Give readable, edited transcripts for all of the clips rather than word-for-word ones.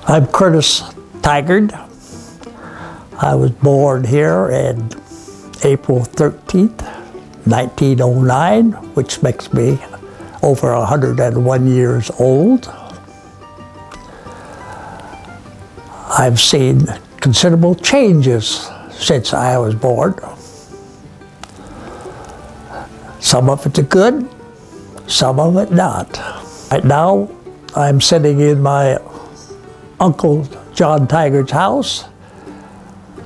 I'm Curtis Tigard. I was born here on April 13th, 1909, which makes me over 101 years old. I've seen considerable changes since I was born. Some of it's good, some of it not. Right now, I'm sitting in my Uncle John Tigard's house,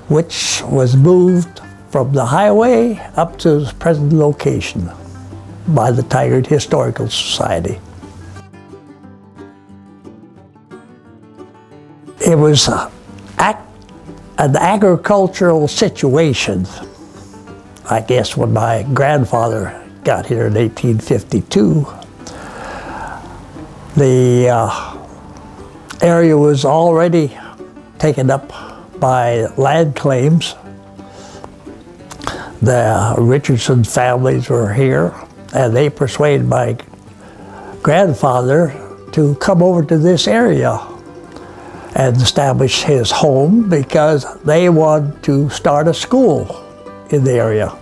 which was moved from the highway up to its present location by the Tigard Historical Society. It was an agricultural situation, I guess, when my grandfather got here in 1852. The area was already taken up by land claims. The Richardson families were here, and they persuaded my grandfather to come over to this area and establish his home because they wanted to start a school in the area.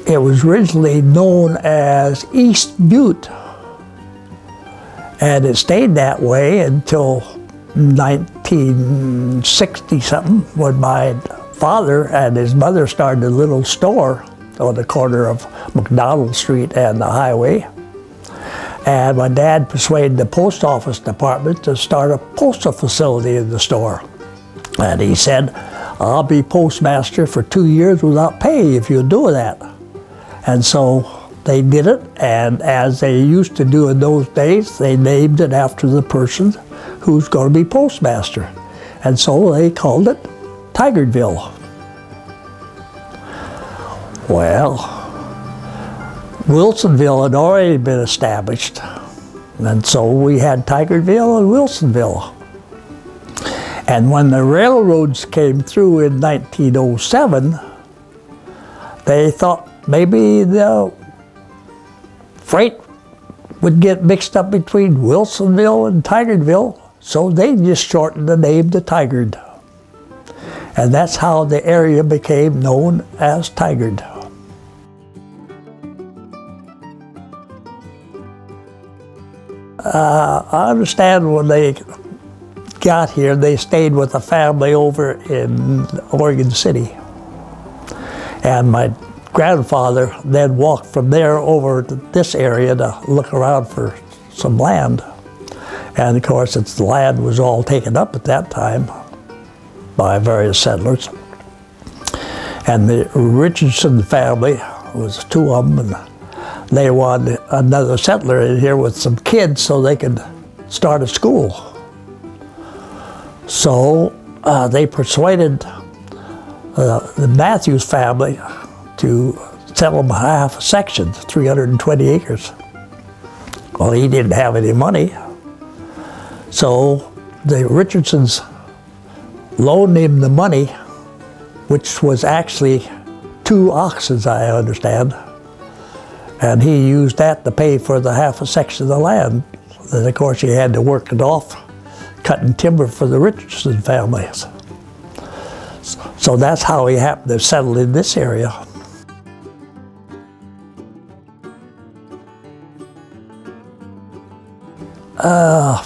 It was originally known as East Butte, and it stayed that way until 1960-something, when my father and his mother started a little store on the corner of McDonald Street and the highway. And my dad persuaded the post office department to start a postal facility in the store. And he said, "I'll be postmaster for 2 years without pay if you'll do that." And so they did it, and as they used to do in those days, they named it after the person who's going to be postmaster. And so they called it Tigardville. Well, Wilsonville had already been established, and so we had Tigardville and Wilsonville. And when the railroads came through in 1907, they thought maybe the freight would get mixed up between Wilsonville and Tigardville, so they just shortened the name to Tigard. And that's how the area became known as Tigard. I understand when they got here, they stayed with a family over in Oregon City. And my grandfather then walked from there over to this area to look around for some land. And of course, the land was all taken up at that time by various settlers. And the Richardson family, was two of them, and they wanted another settler in here with some kids so they could start a school. So they persuaded the Matthews family to settle them half a section, 320 acres. Well, he didn't have any money, so the Richardsons loaned him the money, which was actually 2 oxen, I understand, and he used that to pay for the half a section of the land. Then, of course, he had to work it off, cutting timber for the Richardson families. So that's how he happened to settle in this area.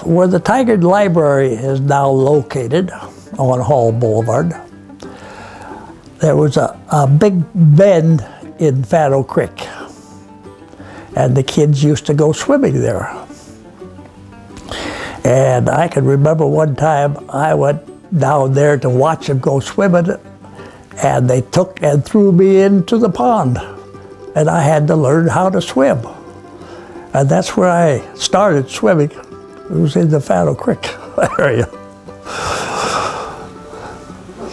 Where the Tigard Library is now located on Hall Boulevard, there was a big bend in Fado Creek, and the kids used to go swimming there. And I can remember one time I went down there to watch them go swimming, and they took and threw me into the pond, and I had to learn how to swim. And that's where I started swimming. It was in the Fado Creek area.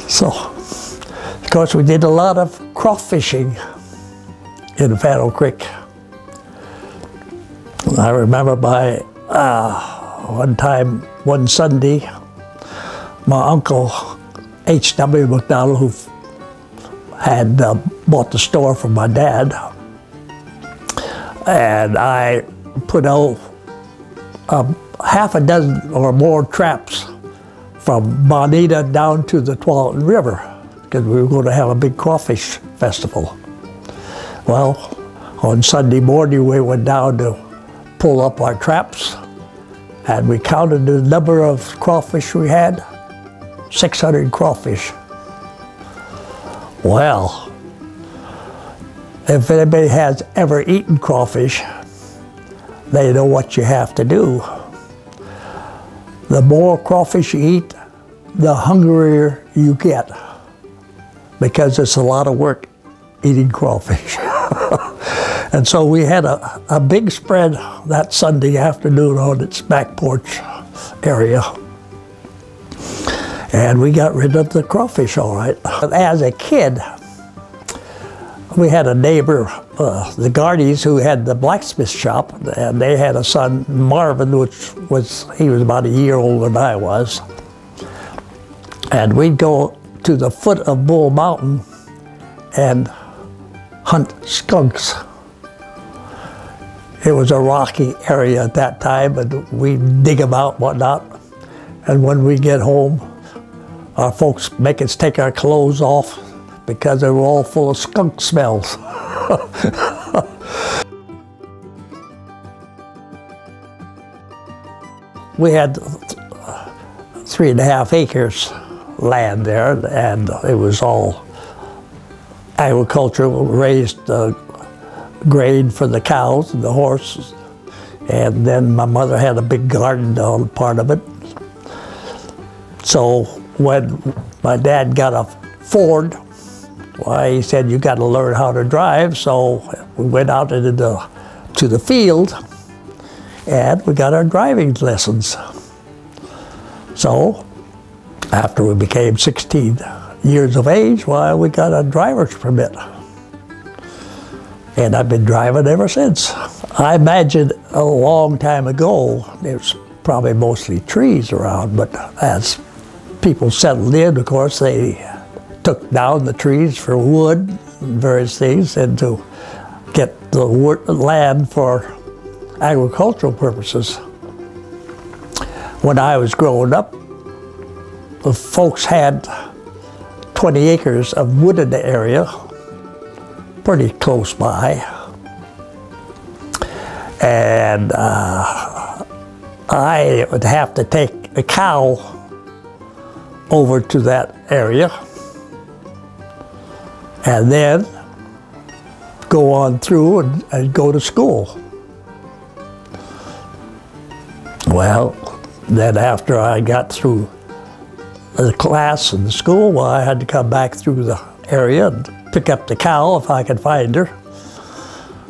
So, of course, we did a lot of crawfishing in Fado Creek. I remember one Sunday, my uncle, H.W. McDonald, who had bought the store from my dad, and I put out half a dozen or more traps from Bonita down to the Tualatin River, because we were going to have a big crawfish festival. Well, on Sunday morning we went down to pull up our traps, and we counted the number of crawfish we had, 600 crawfish. Well, if anybody has ever eaten crawfish, they know what you have to do. The more crawfish you eat, the hungrier you get, because it's a lot of work eating crawfish. And so we had a big spread that Sunday afternoon on its back porch area. And we got rid of the crawfish all right. As a kid, we had a neighbor, the Gardys, who had the blacksmith shop, and they had a son, Marvin, he was about a year older than I was. And we'd go to the foot of Bull Mountain and hunt skunks. It was a rocky area at that time, and we'd dig them out and whatnot. And when we get home, our folks make us take our clothes off because they were all full of skunk smells. We had 3.5 acres land there, and it was all agricultural, raised grain for the cows and the horses. And then my mother had a big garden on part of it. So when my dad got a Ford, why, he said, you got to learn how to drive. So we went out to the field, and we got our driving lessons. So after we became 16 years of age, why, we got a driver's permit. And I've been driving ever since. I imagine a long time ago, there's probably mostly trees around, but as people settled in, of course, they took down the trees for wood and various things, and to get the land for agricultural purposes. When I was growing up, the folks had 20 acres of wooded area pretty close by, and I would have to take a cow over to that area and then go on through and go to school. Well, then after I got through the class in the school, well, I had to come back through the area and pick up the cow if I could find her.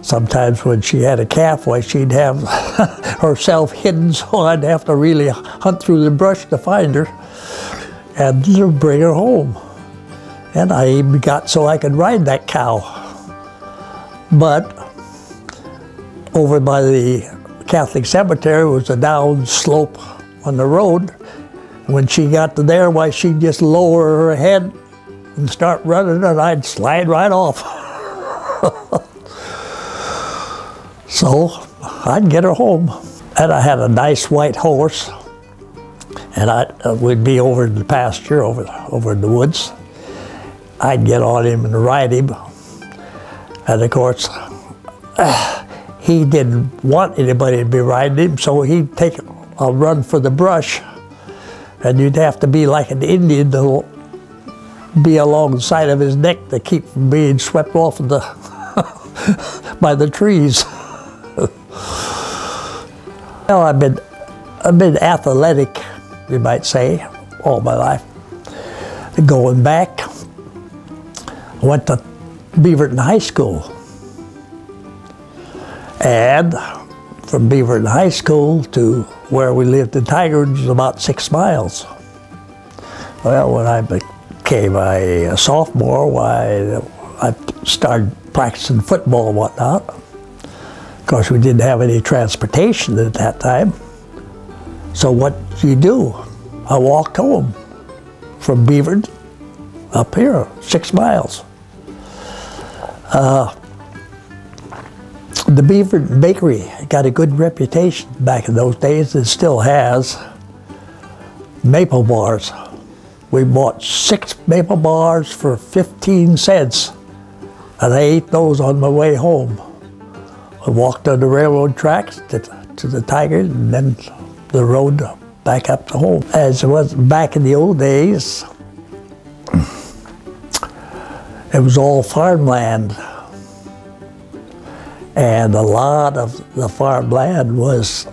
Sometimes when she had a calf, why, she'd have herself hidden, so I'd have to really hunt through the brush to find her and bring her home. And I even got so I could ride that cow. But over by the Catholic cemetery was a down slope on the road. When she got to there, why, she'd just lower her head and start running, and I'd slide right off. So I'd get her home. And I had a nice white horse, and we'd be over in the pasture, over in the woods. I'd get on him and ride him. And of course, he didn't want anybody to be riding him, so he'd take a run for the brush. And you'd have to be like an Indian to be along the side of his neck to keep from being swept off of by the trees. Well, I've been athletic, you might say, all my life. Going back, I went to Beaverton High School. And from Beaverton High School to where we lived in Tigard was about 6 miles. Well, when I became a sophomore, why, I started practicing football and whatnot. Of course, we didn't have any transportation at that time. So what do you do? I walked home from Beaverton up here, 6 miles. The Beaverton Bakery got a good reputation back in those days. It still has. Maple bars. We bought 6 maple bars for 15 cents, and I ate those on my way home. I walked on the railroad tracks to the Tigard, and then the road back up to home. As it was back in the old days, it was all farmland. And a lot of the farmland was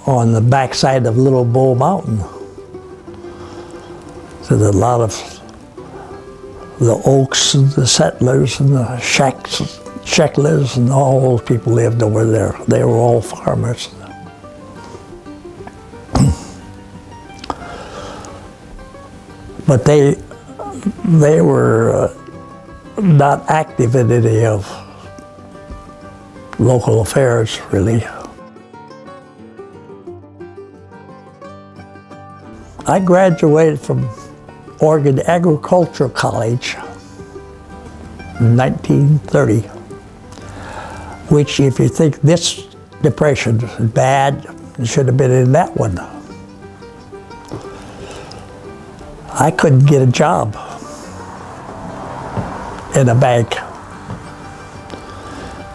on the backside of Little Bull Mountain. So a lot of the Oaks and the settlers and the Shecklers and all those people lived over there. They were all farmers. But they were not active in any of local affairs, really. I graduated from Oregon Agricultural College in 1930, which, if you think this depression is bad, it should have been in that one. I couldn't get a job in a bank.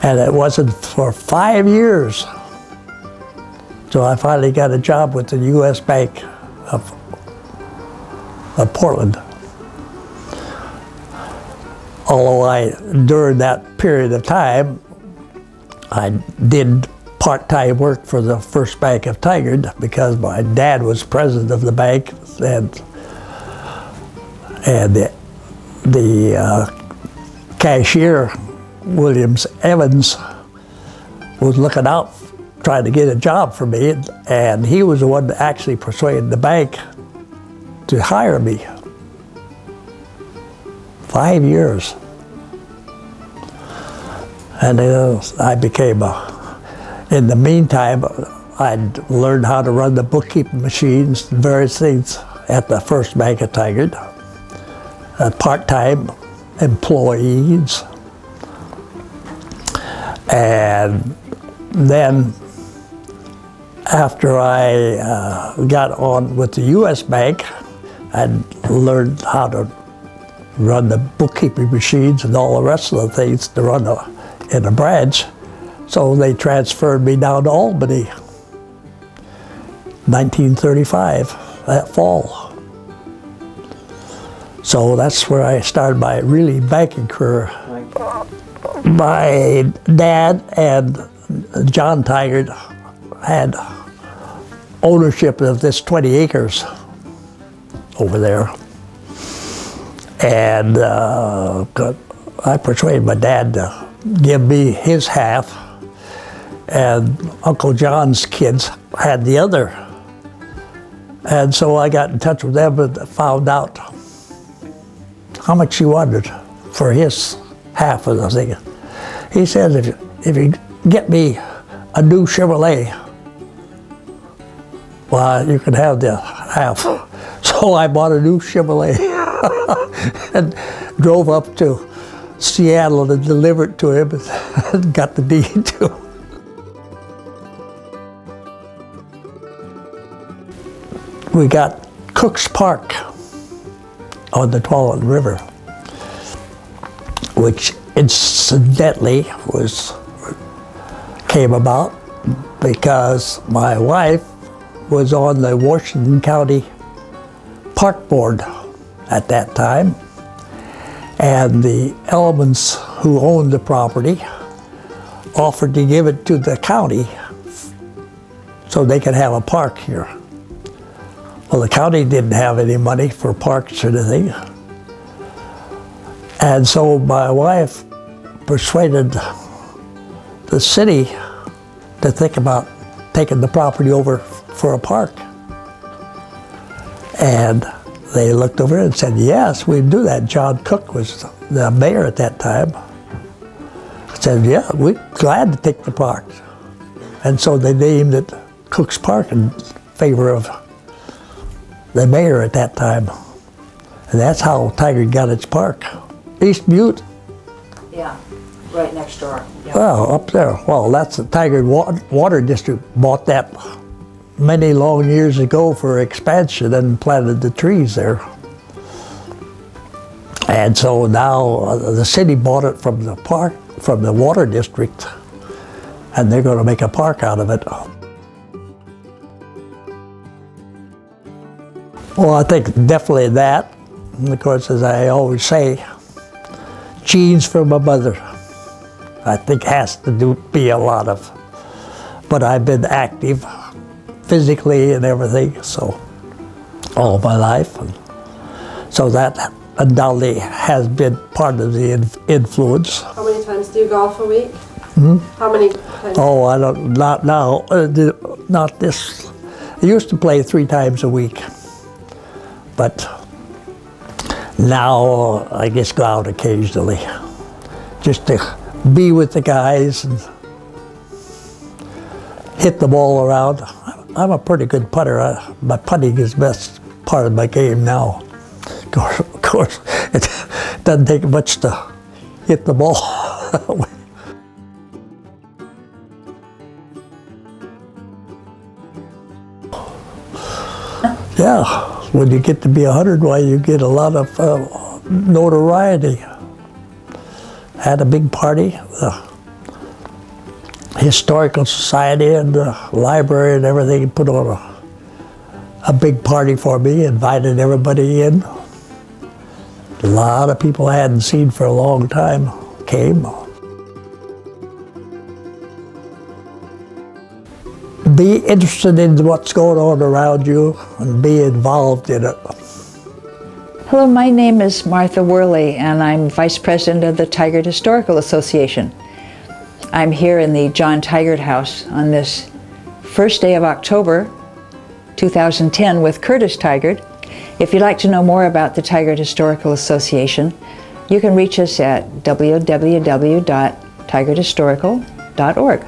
And it wasn't for 5 years. So I finally got a job with the U.S. Bank of Portland. Although during that period of time, I did part-time work for the First Bank of Tigard because my dad was president of the bank, and the cashier, Williams Evans, was looking out, trying to get a job for me, and he was the one that actually persuaded the bank to hire me. 5 years. And I became in the meantime, I'd learned how to run the bookkeeping machines and various things at the First Bank of Tigard. Part-time employees. And then after I got on with the U.S. Bank, I'd learned how to run the bookkeeping machines and all the rest of the things to run in a branch. So they transferred me down to Albany, 1935, that fall. So that's where I started my really banking career. My dad and John Tigard had ownership of this 20 acres over there. And I persuaded my dad to give me his half, and Uncle John's kids had the other. And so I got in touch with them and found out how much he wanted for his half of the thing. He said, if you get me a new Chevrolet, well, you can have the half. So I bought a new Chevrolet and drove up to Seattle and delivered it to him and got the deed to him. We got Cook's Park on the Tuolumne River, which incidentally came about because my wife was on the Washington County Park Board at that time, and the Elmans who owned the property offered to give it to the county so they could have a park here. Well, the county didn't have any money for parks or anything. And so my wife persuaded the city to think about taking the property over for a park. And they looked over it and said, yes, we'd do that. John Cook was the mayor at that time. Said, yeah, we're glad to take the park. And so they named it Cook's Park in favor of the mayor at that time. And that's how Tigard got its park. East Butte. Yeah. Right next door. Yeah. Well, up there. Well, that's the Tigard Water District bought that many long years ago for expansion and planted the trees there. And so now the city bought it from the park, from the water district, and they're going to make a park out of it. Well, I think definitely that. And of course, as I always say, genes from my mother, I think has to be a lot of. But I've been active physically and everything, so all my life. And so that undoubtedly has been part of the influence. How many times do you golf a week? How many times? Oh, I don't, not now, not this. I used to play 3 times a week, but now I just go out occasionally, just to be with the guys and hit the ball around. I'm a pretty good putter. My putting is the best part of my game now. Of course, it doesn't take much to hit the ball. Yeah, when you get to be 100, why you get a lot of notoriety. Had a big party, the Historical Society and the library and everything put on a big party for me, invited everybody in. A lot of people I hadn't seen for a long time came. Be interested in what's going on around you and be involved in it. Hello, my name is Martha Worley, and I'm Vice President of the Tigard Historical Association. I'm here in the John Tigard House on this first day of October 2010 with Curtis Tigard. If you'd like to know more about the Tigard Historical Association, you can reach us at www.tigardhistorical.org.